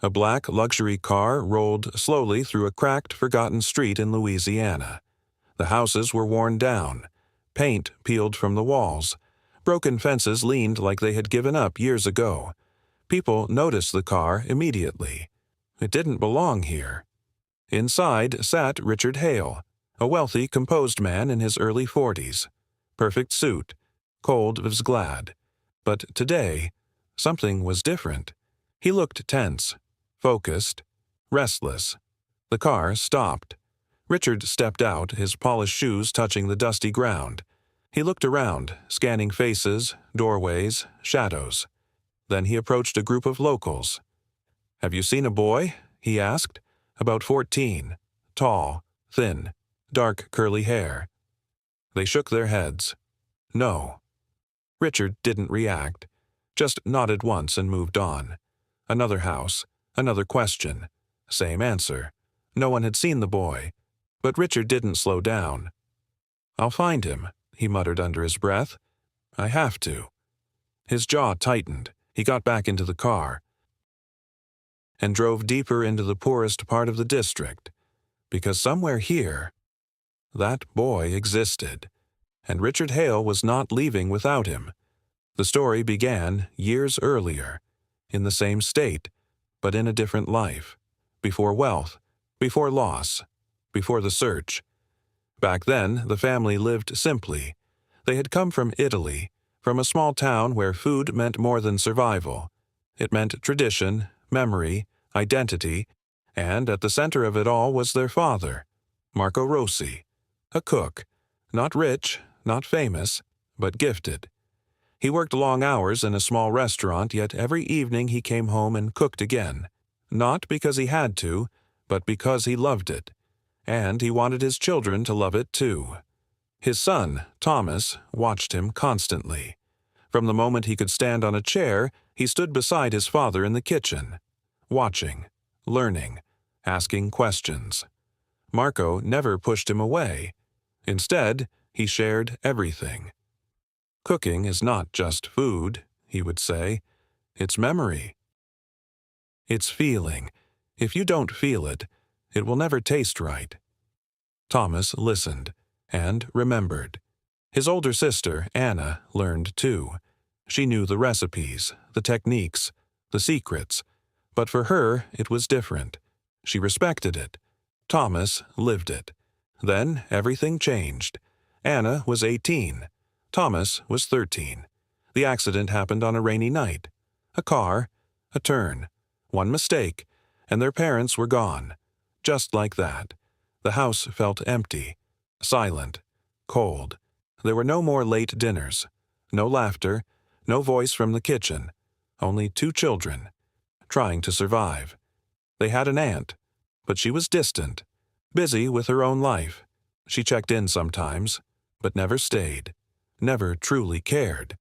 A black luxury car rolled slowly through a cracked, forgotten street in Louisiana. The houses were worn down, paint peeled from the walls. Broken fences leaned like they had given up years ago. People noticed the car immediately. It didn't belong here. Inside sat Richard Hale, a wealthy, composed man in his early 40s. Perfect suit. Cold was glad. But today, something was different. He looked tense, focused, restless. The car stopped. Richard stepped out, his polished shoes touching the dusty ground. He looked around, scanning faces, doorways, shadows. Then he approached a group of locals. "Have you seen a boy?" he asked. About 14, tall, thin, dark curly hair. They shook their heads. No. Richard didn't react, just nodded once and moved on. Another house, another question, same answer. No one had seen the boy, but Richard didn't slow down. "I'll find him," he muttered under his breath. "I have to." His jaw tightened. He got back into the car and drove deeper into the poorest part of the district, because somewhere here, that boy existed, and Richard Hale was not leaving without him. The story began years earlier, in the same state, but in a different life, before wealth, before loss, before the search. Back then, the family lived simply. They had come from Italy, from a small town where food meant more than survival. It meant tradition, memory, identity, and at the center of it all was their father, Marco Rossi, a cook, not rich, not famous, but gifted. He worked long hours in a small restaurant, yet every evening he came home and cooked again, not because he had to, but because he loved it. And he wanted his children to love it too. His son, Thomas, watched him constantly. From the moment he could stand on a chair, he stood beside his father in the kitchen, watching, learning, asking questions. Marco never pushed him away. Instead, he shared everything. "Cooking is not just food," he would say. "It's memory. It's feeling. If you don't feel it, it will never taste right." Thomas listened and remembered. His older sister, Anna, learned too. She knew the recipes, the techniques, the secrets. But for her, it was different. She respected it. Thomas lived it. Then everything changed. Anna was 18. Thomas was 13. The accident happened on a rainy night. A car, a turn, one mistake, and their parents were gone. Just like that. The house felt empty, silent, cold. There were no more late dinners, no laughter, no voice from the kitchen, only two children, trying to survive. They had an aunt, but she was distant, busy with her own life. She checked in sometimes, but never stayed, never truly cared.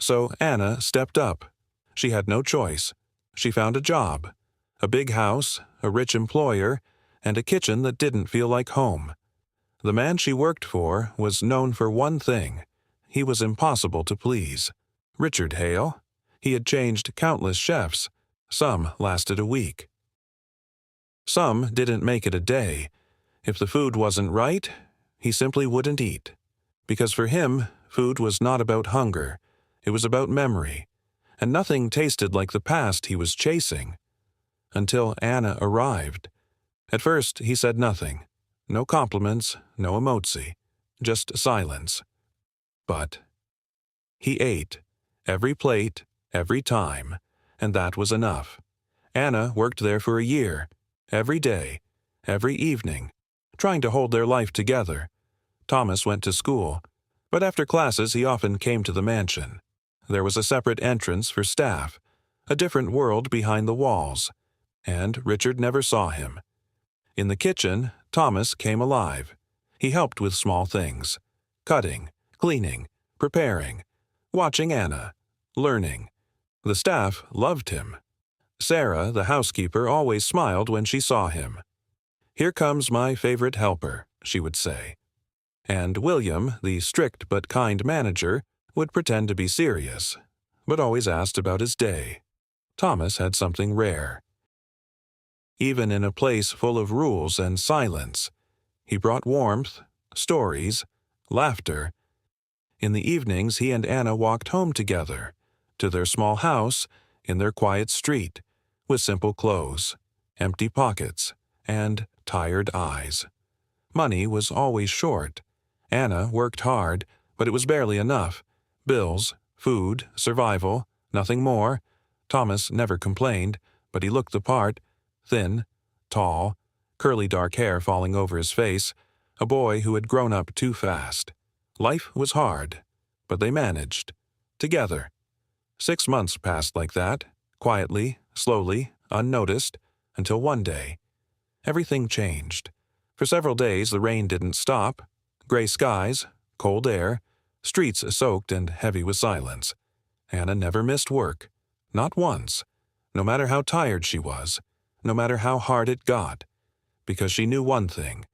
So Anna stepped up. She had no choice. She found a job, a big house, a rich employer, and a kitchen that didn't feel like home. The man she worked for was known for one thing. He was impossible to please. Richard Hale. He had changed countless chefs. Some lasted a week. Some didn't make it a day. If the food wasn't right, he simply wouldn't eat. Because for him, food was not about hunger. It was about memory. And nothing tasted like the past he was chasing. Until Anna arrived. At first, he said nothing. No compliments, no emoji, just silence. But he ate. Every plate, every time. And that was enough. Anna worked there for a year. Every day, every evening, trying to hold their life together. Thomas went to school. But after classes, he often came to the mansion. There was a separate entrance for staff, a different world behind the walls. And Richard never saw him. In the kitchen, Thomas came alive. He helped with small things. Cutting, cleaning, preparing, watching Anna, learning. The staff loved him. Sarah, the housekeeper, always smiled when she saw him. "Here comes my favorite helper," she would say. And William, the strict but kind manager, would pretend to be serious, but always asked about his day. Thomas had something rare. even in a place full of rules and silence. He brought warmth, stories, laughter. In the evenings, he and Anna walked home together, to their small house in their quiet street, with simple clothes, empty pockets, and tired eyes. Money was always short. Anna worked hard, but it was barely enough. Bills, food, survival, nothing more. Thomas never complained, but he looked the part, thin, tall, curly dark hair falling over his face, a boy who had grown up too fast. Life was hard, but they managed. Together. 6 months passed like that, quietly, slowly, unnoticed, until one day. Everything changed. For several days the rain didn't stop. Gray skies, cold air, streets soaked and heavy with silence. Anna never missed work. Not once. No matter how tired she was. No matter how hard it got. Because she knew one thing.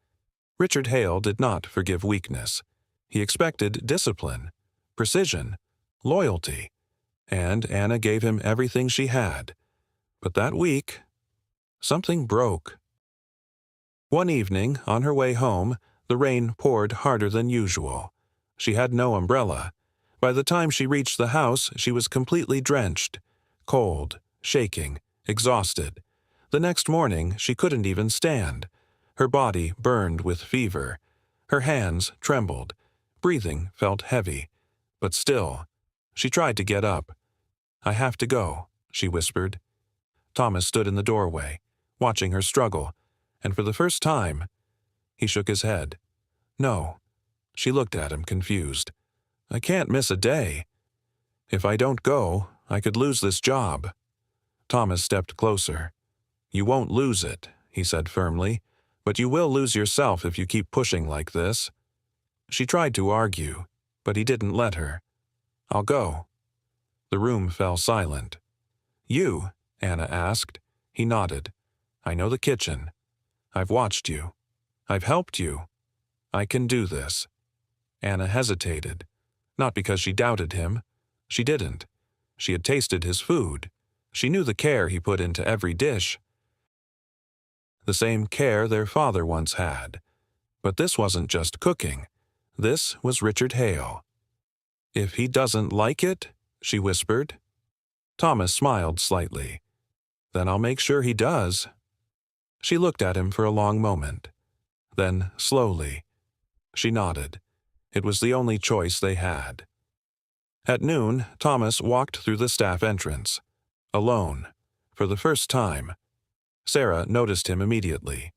Richard Hale did not forgive weakness. He expected discipline, precision, loyalty. And Anna gave him everything she had. But that week, something broke. One evening, on her way home, the rain poured harder than usual. She had no umbrella. By the time she reached the house, she was completely drenched, cold, shaking, exhausted. The next morning, she couldn't even stand. Her body burned with fever. Her hands trembled. Breathing felt heavy. But still, she tried to get up. "I have to go," she whispered. Thomas stood in the doorway, watching her struggle, and for the first time, he shook his head. "No." She looked at him, confused. "I can't miss a day. If I don't go, I could lose this job." Thomas stepped closer. "You won't lose it," he said firmly, "but you will lose yourself if you keep pushing like this." She tried to argue, but he didn't let her. "I'll go." The room fell silent. "You?" Anna asked. He nodded. "I know the kitchen. I've watched you. I've helped you. I can do this." Anna hesitated. Not because she doubted him. She didn't. She had tasted his food. She knew the care he put into every dish. The same care their father once had. But this wasn't just cooking. This was Richard Hale. "If he doesn't like it?" she whispered. Thomas smiled slightly. "Then I'll make sure he does." She looked at him for a long moment. Then, slowly, she nodded. It was the only choice they had. At noon, Thomas walked through the staff entrance. Alone. For the first time. Sarah noticed him immediately.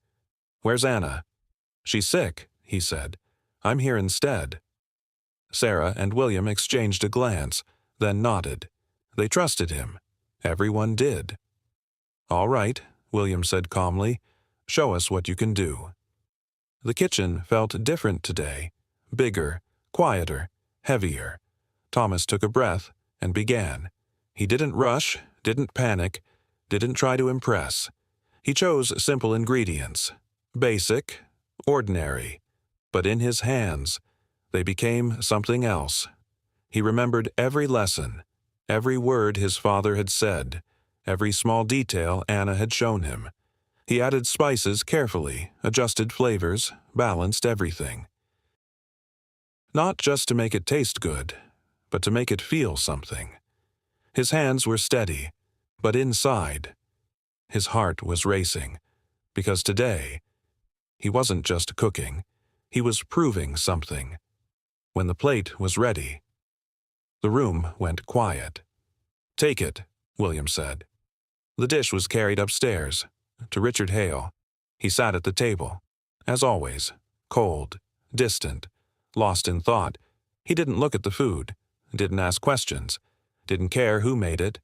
"Where's Anna?" "She's sick," he said. "I'm here instead." Sarah and William exchanged a glance, then nodded. They trusted him. Everyone did. "All right," William said calmly. "Show us what you can do." The kitchen felt different today. Bigger, quieter, heavier. Thomas took a breath and began. He didn't rush, didn't panic, didn't try to impress. He chose simple ingredients. Basic, ordinary. But in his hands, they became something else. He remembered every lesson, every word his father had said, every small detail Anna had shown him. He added spices carefully, adjusted flavors, balanced everything. Not just to make it taste good, but to make it feel something. His hands were steady, but inside, his heart was racing, because today, he wasn't just cooking, he was proving something. When the plate was ready, the room went quiet. "Take it," William said. The dish was carried upstairs, to Richard Hale. He sat at the table, as always, cold, distant, lost in thought. He didn't look at the food, didn't ask questions, didn't care who made it.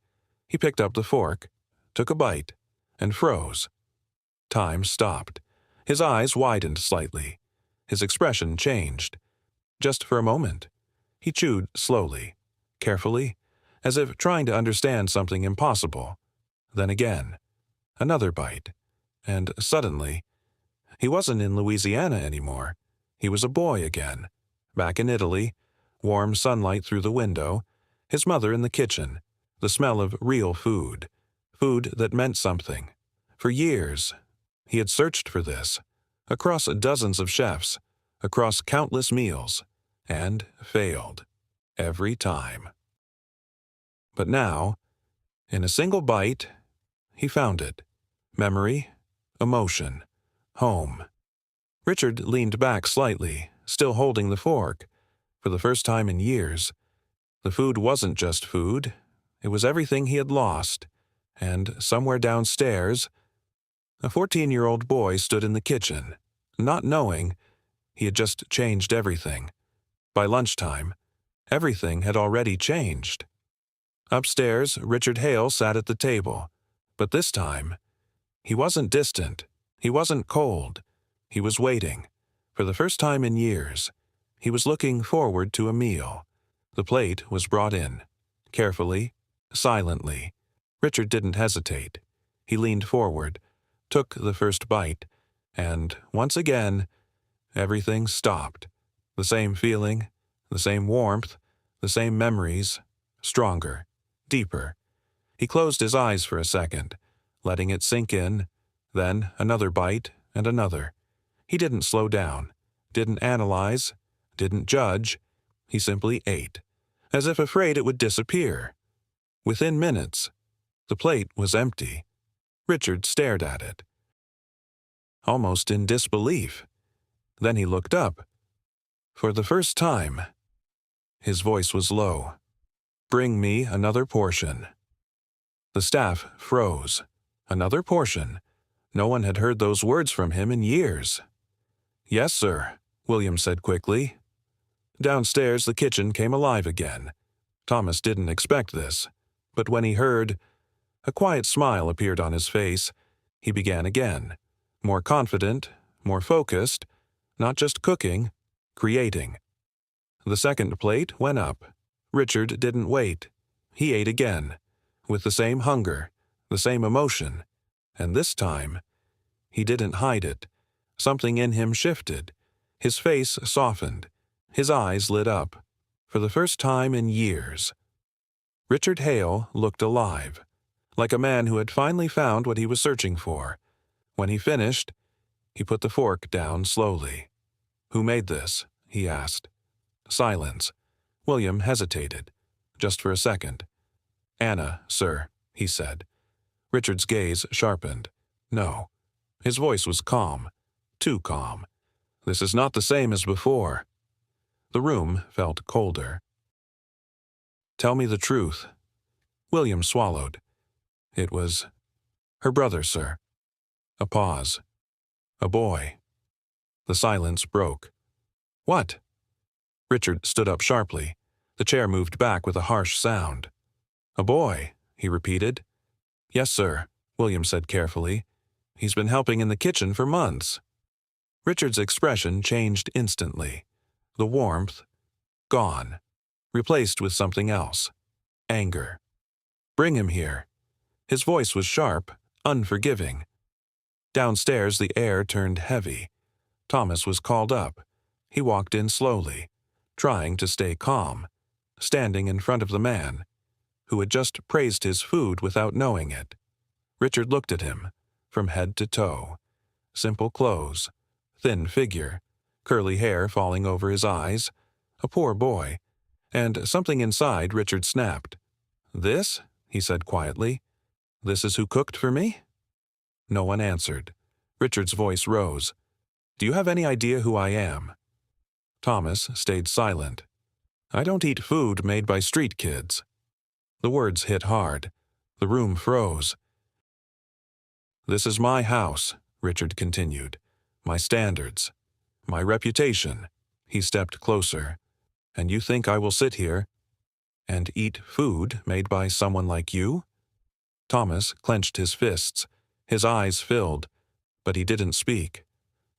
He picked up the fork, took a bite, and froze. Time stopped. His eyes widened slightly. His expression changed. Just for a moment. He chewed slowly, carefully, as if trying to understand something impossible. Then again. Another bite. And suddenly, he wasn't in Louisiana anymore. He was a boy again. Back in Italy, warm sunlight through the window, his mother in the kitchen, the smell of real food. Food that meant something. For years, he had searched for this, across dozens of chefs, across countless meals, and failed, every time. But now, in a single bite, he found it. Memory, emotion, home. Richard leaned back slightly, still holding the fork. For the first time in years, the food wasn't just food, it was everything he had lost. And somewhere downstairs, a 14-year-old boy stood in the kitchen, not knowing he had just changed everything. By lunchtime, everything had already changed. Upstairs, Richard Hale sat at the table, but this time, he wasn't distant, he wasn't cold, he was waiting. For the first time in years, he was looking forward to a meal. The plate was brought in. Carefully, silently. Richard didn't hesitate. He leaned forward, took the first bite, and once again, everything stopped. The same feeling, the same warmth, the same memories, stronger, deeper. He closed his eyes for a second, letting it sink in, then another bite and another. He didn't slow down, didn't analyze, didn't judge. He simply ate, as if afraid it would disappear. Within minutes, the plate was empty. Richard stared at it, almost in disbelief. Then he looked up. For the first time, his voice was low. "Bring me another portion." The staff froze. Another portion. No one had heard those words from him in years. "Yes, sir," William said quickly. Downstairs, the kitchen came alive again. Thomas didn't expect this, but when he heard, a quiet smile appeared on his face. He began again, more confident, more focused, not just cooking, creating. The second plate went up. Richard didn't wait. He ate again, with the same hunger, the same emotion, and this time, he didn't hide it. Something in him shifted. His face softened. His eyes lit up. For the first time in years, Richard Hale looked alive, like a man who had finally found what he was searching for. When he finished, he put the fork down slowly. "Who made this?" he asked. Silence. William hesitated, just for a second. "Anna, sir," he said. Richard's gaze sharpened. "No." His voice was calm, too calm. "This is not the same as before." The room felt colder. "Tell me the truth." William swallowed. "It was her brother, sir." A pause. "A boy." The silence broke. "What?" Richard stood up sharply. The chair moved back with a harsh sound. "A boy," he repeated. "Yes, sir," William said carefully. "He's been helping in the kitchen for months." Richard's expression changed instantly. The warmth, gone, replaced with something else. Anger. "Bring him here." His voice was sharp, unforgiving. Downstairs, the air turned heavy. Thomas was called up. He walked in slowly, trying to stay calm, standing in front of the man, who had just praised his food without knowing it. Richard looked at him, from head to toe. Simple clothes, thin figure, curly hair falling over his eyes, a poor boy, and something inside Richard snapped. "This?" he said quietly. "This is who cooked for me?" No one answered. Richard's voice rose. "Do you have any idea who I am?" Thomas stayed silent. "I don't eat food made by street kids." The words hit hard. The room froze. "This is my house," Richard continued. "My standards. My reputation." He stepped closer. "And you think I will sit here and eat food made by someone like you?" Thomas clenched his fists. His eyes filled, but he didn't speak.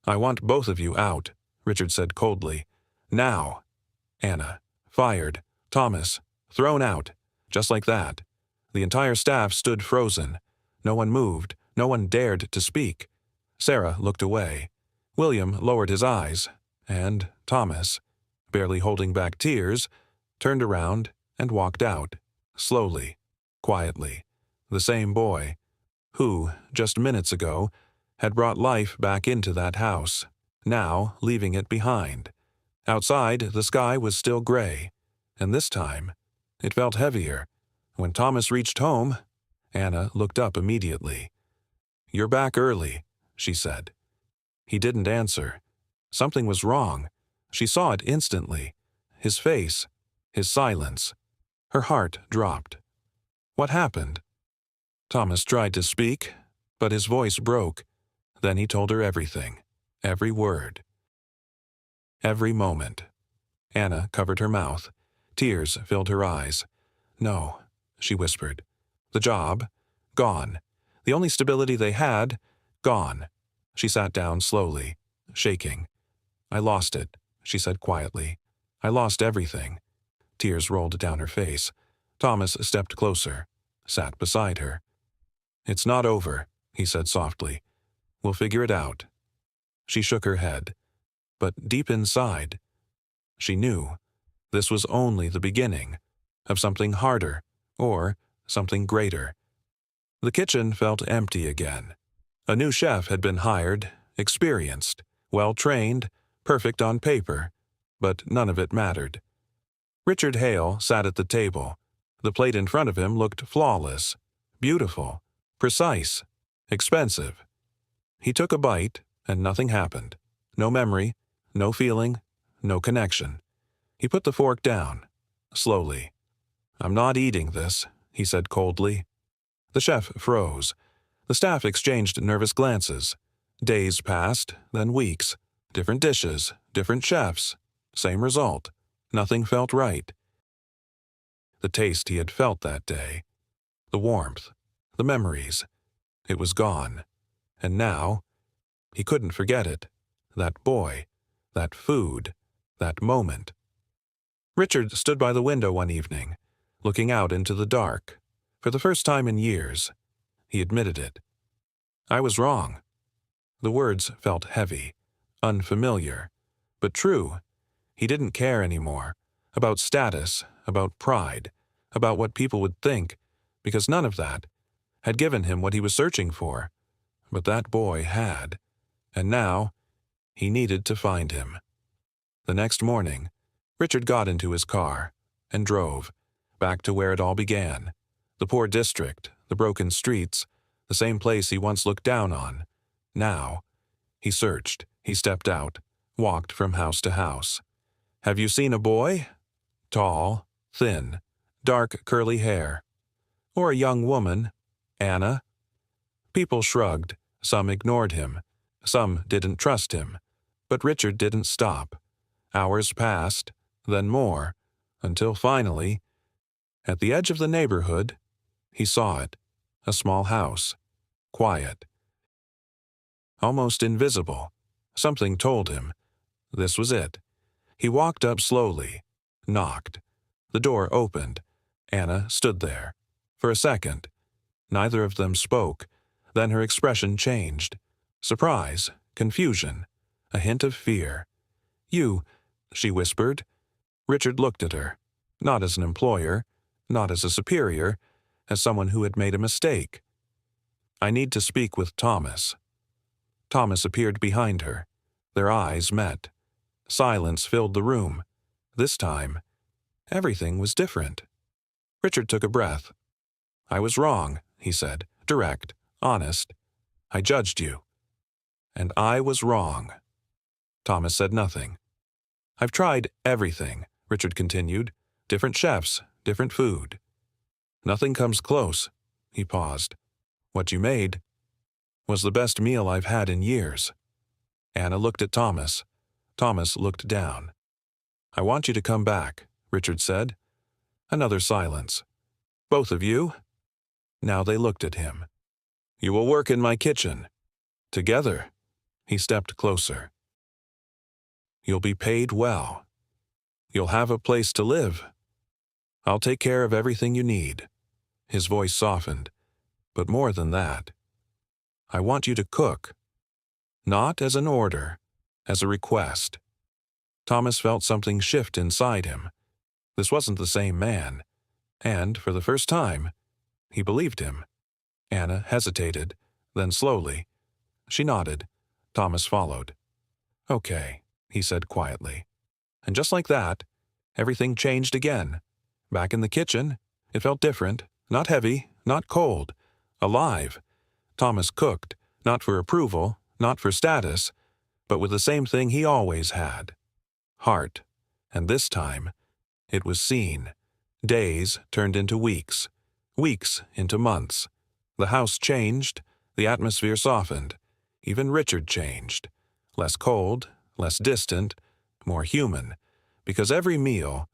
"I want both of you out," Richard said coldly. "Now." Anna. Fired. Thomas. Thrown out. Just like that. The entire staff stood frozen. No one moved. No one dared to speak. Sarah looked away. William lowered his eyes, and Thomas, barely holding back tears, turned around and walked out, slowly, quietly. The same boy, who, just minutes ago, had brought life back into that house, now leaving it behind. Outside, the sky was still gray, and this time, it felt heavier. When Thomas reached home, Anna looked up immediately. "You're back early," she said. He didn't answer. Something was wrong. She saw it instantly. His face, his silence. Her heart dropped. What happened? Thomas tried to speak, but his voice broke. Then he told her everything, every word, every moment. Anna covered her mouth. Tears filled her eyes. "No," she whispered. "The job, gone. The only stability they had, gone." She sat down slowly, shaking. "I lost it," she said quietly. "I lost everything." Tears rolled down her face. Thomas stepped closer, sat beside her. "It's not over," he said softly. "We'll figure it out." She shook her head. But deep inside, she knew this was only the beginning of something harder or something greater. The kitchen felt empty again. A new chef had been hired, experienced, well-trained, perfect on paper, but none of it mattered. Richard Hale sat at the table. The plate in front of him looked flawless, beautiful, precise, expensive. He took a bite, and nothing happened. No memory, no feeling, no connection. He put the fork down, slowly. "I'm not eating this," he said coldly. The chef froze. The staff exchanged nervous glances. Days passed, then weeks. Different dishes, different chefs. Same result. Nothing felt right. The taste he had felt that day, the warmth, the memories, it was gone. And now, he couldn't forget it. That boy, that food, that moment. Richard stood by the window one evening, looking out into the dark. For the first time in years, he admitted it. "I was wrong." The words felt heavy, unfamiliar, but true. He didn't care anymore about status, about pride, about what people would think, because none of that had given him what he was searching for. But that boy had, and now he needed to find him. The next morning, Richard got into his car and drove back to where it all began. The poor district, the broken streets, the same place he once looked down on. Now, he searched, he stepped out, walked from house to house. "Have you seen a boy?" Tall, thin, dark curly hair. Or a young woman, Anna? People shrugged, some ignored him, some didn't trust him. But Richard didn't stop. Hours passed, then more, until finally, at the edge of the neighborhood, he saw it. A small house. Quiet. Almost invisible. Something told him. This was it. He walked up slowly, knocked. The door opened. Anna stood there. For a second. Neither of them spoke. Then her expression changed. Surprise, confusion, a hint of fear. "You," she whispered. Richard looked at her. Not as an employer, not as a superior, as someone who had made a mistake. "I need to speak with Thomas." Thomas appeared behind her. Their eyes met. Silence filled the room. This time, everything was different. Richard took a breath. "I was wrong," he said, direct, honest. "I judged you." "And I was wrong." Thomas said nothing. "I've tried everything," Richard continued. "Different chefs, different food. Nothing comes close." He paused. "What you made was the best meal I've had in years." Anna looked at Thomas. Thomas looked down. "I want you to come back," Richard said. Another silence. "Both of you?" Now they looked at him. "You will work in my kitchen. Together." He stepped closer. "You'll be paid well. You'll have a place to live. I'll take care of everything you need." His voice softened. "But more than that, I want you to cook. Not as an order, as a request." Thomas felt something shift inside him. This wasn't the same man. And, for the first time, he believed him. Anna hesitated, then slowly. She nodded. Thomas followed. "Okay," he said quietly. And just like that, everything changed again. Back in the kitchen, it felt different, not heavy, not cold, alive. Thomas cooked, not for approval, not for status, but with the same thing he always had: heart. And this time, it was seen. Days turned into weeks, weeks into months. The house changed, the atmosphere softened. Even Richard changed. Less cold, less distant, more human, because every meal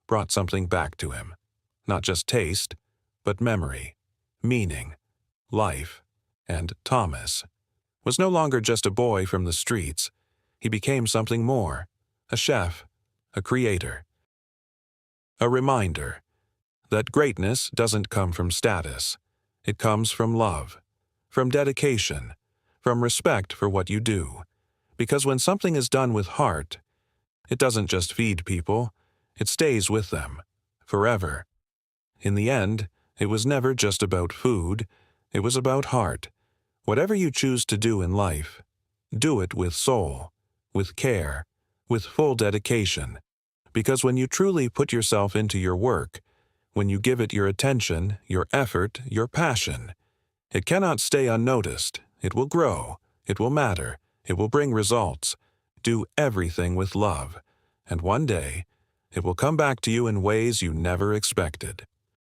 brought something back to him. Not just taste, but memory, meaning, life. And Thomas was no longer just a boy from the streets. He became something more: a chef, a creator. A reminder that greatness doesn't come from status. It comes from love, from dedication, from respect for what you do. Because when something is done with heart, it doesn't just feed people, it stays with them, forever. In the end, it was never just about food, it was about heart. Whatever you choose to do in life, do it with soul, with care, with full dedication. Because when you truly put yourself into your work, when you give it your attention, your effort, your passion, it cannot stay unnoticed. It will grow, it will matter, it will bring results. Do everything with love, and one day, it will come back to you in ways you never expected.